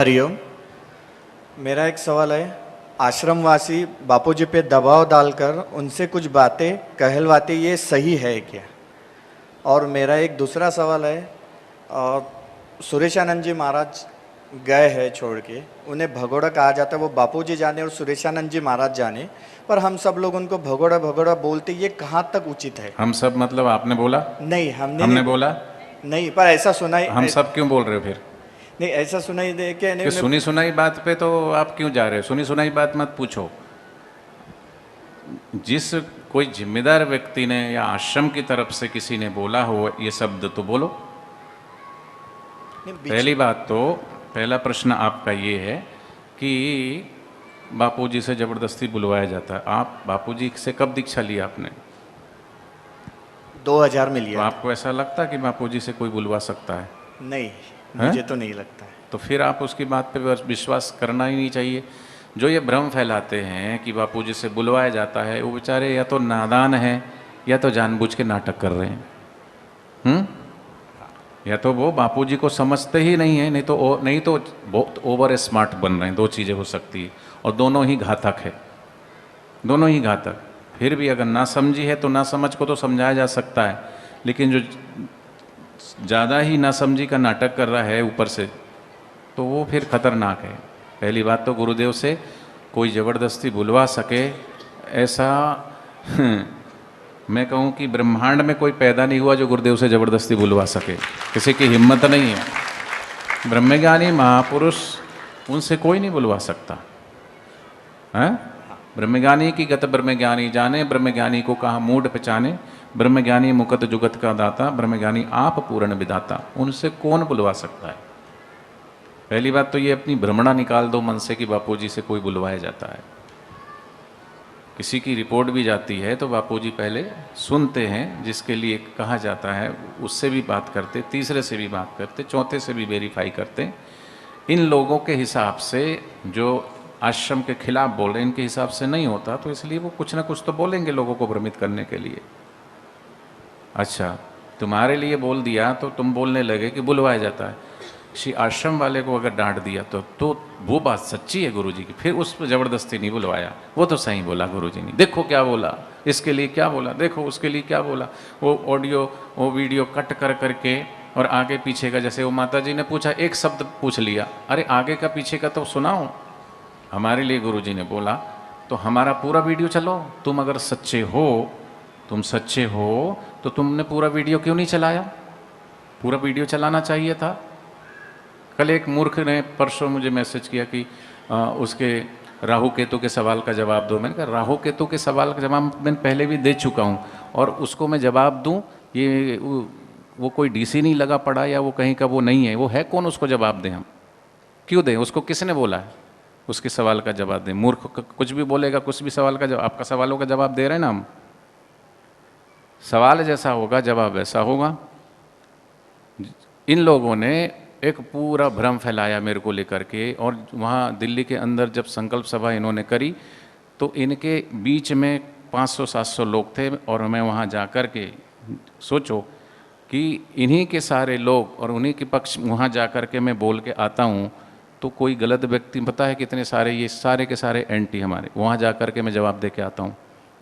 हरिओम। मेरा एक सवाल है, आश्रमवासी बापूजी पे दबाव डालकर उनसे कुछ बातें कहलवाते, ये सही है क्या? और मेरा एक दूसरा सवाल है, और सुरेशानंद जी महाराज गए हैं छोड़ के, उन्हें भगोड़ा कहा जाता है, वो बापूजी जाने और सुरेशानंद जी महाराज जाने, पर हम सब लोग उनको भगोड़ा भगोड़ा बोलते, ये कहाँ तक उचित है? हम सब मतलब आपने बोला? नहीं, हमने हमने नहीं बोला? नहीं, पर ऐसा सुना ही हम सब क्यों बोल रहे हो फिर? नहीं, ऐसा सुना ही दे के कि नहीं। सुनी सुनाई बात पे तो आप क्यों जा रहे हो? सुनी सुनाई बात मत पूछो। जिस कोई जिम्मेदार व्यक्ति ने या आश्रम की तरफ से किसी ने बोला हो ये शब्द तो बोलो। पहली बात तो, पहला प्रश्न आपका ये है कि बापूजी से जबरदस्ती बुलवाया जाता है। आप बापूजी से कब दीक्षा लिया आपने? 2000 में तो लिया था। आपको ऐसा लगता है कि बापूजी से कोई बुलवा सकता है? नहीं, है? मुझे तो नहीं लगता है। तो फिर आप उसकी बात पे बस विश्वास करना ही नहीं चाहिए। जो ये भ्रम फैलाते हैं कि बापूजी से बुलवाया जाता है, वो बेचारे या तो नादान हैं या तो जानबूझ के नाटक कर रहे हैं। या तो वो बापूजी को समझते ही नहीं है, नहीं तो बहुत ओवर स्मार्ट बन रहे हैं। दो चीज़ें हो सकती है, और दोनों ही घातक है, दोनों ही घातक। फिर भी अगर ना समझी है तो ना समझ को तो समझाया जा सकता है, लेकिन जो ज़्यादा ही ना समझी का नाटक कर रहा है ऊपर से, तो वो फिर खतरनाक है। पहली बात तो गुरुदेव से कोई ज़बरदस्ती बुलवा सके ऐसा मैं कहूँ कि ब्रह्मांड में कोई पैदा नहीं हुआ जो गुरुदेव से ज़बरदस्ती बुलवा सके। किसी की हिम्मत नहीं है। ब्रह्मज्ञानी महापुरुष, उनसे कोई नहीं बुलवा सकता है। ब्रह्मज्ञानी की गत ब्रह्मज्ञानी जाने, ब्रह्मज्ञानी को कहा मूढ़ पहचाने, ब्रह्मज्ञानी मुकत जुगत का दाता, ब्रह्मज्ञानी आप पूर्ण विधाता। उनसे कौन बुलवा सकता है? पहली बात तो ये अपनी भ्रमणा निकाल दो मन से कि बापूजी से कोई बुलवाया जाता है। किसी की रिपोर्ट भी जाती है तो बापूजी पहले सुनते हैं, जिसके लिए कहा जाता है उससे भी बात करते, तीसरे से भी बात करते, चौथे से भी वेरीफाई करते। इन लोगों के हिसाब से जो आश्रम के खिलाफ बोल रहे हैं, इनके हिसाब से नहीं होता, तो इसलिए वो कुछ ना कुछ तो बोलेंगे लोगों को भ्रमित करने के लिए। अच्छा, तुम्हारे लिए बोल दिया तो तुम बोलने लगे कि बुलवाया जाता है। किसी आश्रम वाले को अगर डांट दिया तो वो बात सच्ची है गुरुजी की, फिर उस पर ज़बरदस्ती नहीं बुलवाया। वो तो सही बोला गुरुजी ने, देखो क्या बोला, इसके लिए क्या बोला, देखो उसके लिए क्या बोला। वो ऑडियो वो वीडियो कट कर करके और आगे पीछे का, जैसे वो माता जी ने पूछा, एक शब्द पूछ लिया, अरे आगे का पीछे का तो सुनाओ। हमारे लिए गुरुजी ने बोला तो हमारा पूरा वीडियो चलो। तुम अगर सच्चे हो, तुम सच्चे हो तो तुमने पूरा वीडियो क्यों नहीं चलाया? पूरा वीडियो चलाना चाहिए था। कल एक मूर्ख ने परसों मुझे मैसेज किया कि उसके राहु केतु के सवाल का जवाब दो। मैंने कहा राहु केतु के सवाल का जवाब मैंने पहले भी दे चुका हूँ, और उसको मैं जवाब दूँ, ये वो कोई डीसी नहीं लगा पड़ा या वो कहीं का वो नहीं है। वो है कौन उसको जवाब दें? हम क्यों दें उसको? किसने बोला है उसके सवाल का जवाब दें? मूर्ख कुछ भी बोलेगा, कुछ भी सवाल का जवाब। आपका सवालों का जवाब दे रहे हैं ना हम। सवाल जैसा होगा जवाब वैसा होगा। इन लोगों ने एक पूरा भ्रम फैलाया मेरे को लेकर के, और वहाँ दिल्ली के अंदर जब संकल्प सभा इन्होंने करी तो इनके बीच में 500-700 लोग थे, और मैं वहाँ जा कर के सोचो कि इन्हीं के सारे लोग और उन्हीं के पक्ष वहाँ जा कर के मैं बोल के आता हूँ, तो कोई गलत व्यक्ति, पता है कितने सारे, ये सारे के सारे एंटी हमारे। वहाँ जा कर के मैं जवाब दे के आता हूँ,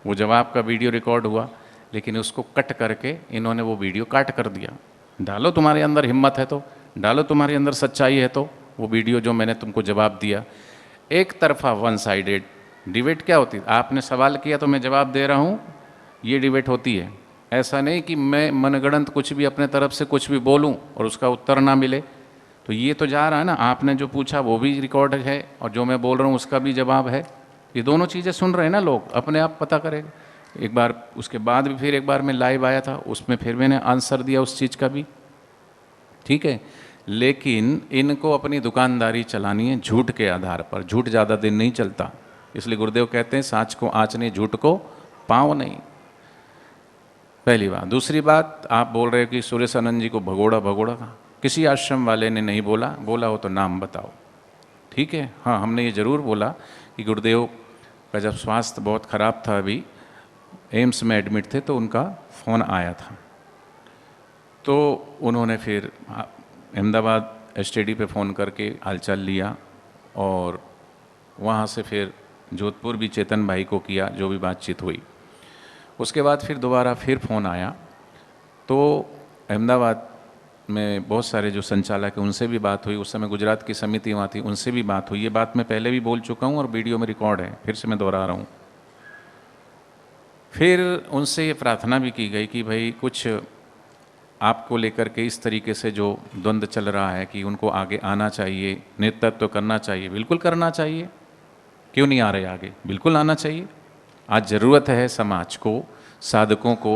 वो जवाब का वीडियो रिकॉर्ड हुआ, लेकिन उसको कट करके इन्होंने वो वीडियो काट कर दिया। डालो तुम्हारे अंदर हिम्मत है तो, डालो तुम्हारे अंदर सच्चाई है तो वो वीडियो जो मैंने तुमको जवाब दिया। एक तरफा वन साइडेड डिबेट क्या होती है? आपने सवाल किया तो मैं जवाब दे रहा हूँ, ये डिबेट होती है। ऐसा नहीं कि मैं मनगढ़ंत कुछ भी अपने तरफ से कुछ भी बोलूँ और उसका उत्तर ना मिले। तो ये तो जा रहा है ना, आपने जो पूछा वो भी रिकॉर्ड है और जो मैं बोल रहा हूँ उसका भी जवाब है। ये दोनों चीज़ें सुन रहे हैं ना लोग, अपने आप पता करेगा। एक बार उसके बाद भी फिर एक बार मैं लाइव आया था, उसमें फिर मैंने आंसर दिया उस चीज़ का भी, ठीक है। लेकिन इनको अपनी दुकानदारी चलानी है झूठ के आधार पर। झूठ ज़्यादा दिन नहीं चलता, इसलिए गुरुदेव कहते हैं साँच को आँच नहीं, झूठ को पाँव नहीं। पहली बात। दूसरी बात, आप बोल रहे हो कि सुरेशानंद जी को भगोड़ा भगोड़ा का किसी आश्रम वाले ने नहीं बोला। बोला हो तो नाम बताओ, ठीक है। हाँ, हमने ये ज़रूर बोला कि गुरुदेव का जब स्वास्थ्य बहुत ख़राब था, अभी एम्स में एडमिट थे, तो उनका फ़ोन आया था, तो उन्होंने फिर अहमदाबाद एसटीडी पे फ़ोन करके हालचाल लिया और वहाँ से फिर जोधपुर भी चेतन भाई को किया, जो भी बातचीत हुई। उसके बाद फिर दोबारा फिर फ़ोन आया तो अहमदाबाद में बहुत सारे जो संचालक हैं उनसे भी बात हुई। उस समय गुजरात की समिति वहाँ थी, उनसे भी बात हुई। ये बात मैं पहले भी बोल चुका हूँ और वीडियो में रिकॉर्ड है, फिर से मैं दोहरा रहा हूँ। फिर उनसे ये प्रार्थना भी की गई कि भाई कुछ आपको लेकर के इस तरीके से जो द्वंद्व चल रहा है कि उनको आगे आना चाहिए, नेतृत्व करना चाहिए। बिल्कुल करना चाहिए, क्यों नहीं आ रहे आगे, बिल्कुल आना चाहिए। आज ज़रूरत है समाज को, साधकों को,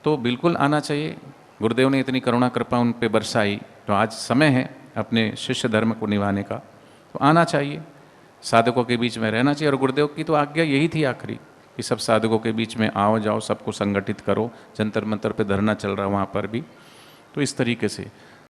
तो बिल्कुल आना चाहिए। गुरुदेव ने इतनी करुणा कृपा उन पे बरसाई, तो आज समय है अपने शिष्य धर्म को निभाने का, तो आना चाहिए, साधकों के बीच में रहना चाहिए। और गुरुदेव की तो आज्ञा यही थी आखिरी कि सब साधकों के बीच में आओ जाओ, सबको संगठित करो। जंतर मंतर पे धरना चल रहा वहाँ पर भी, तो इस तरीके से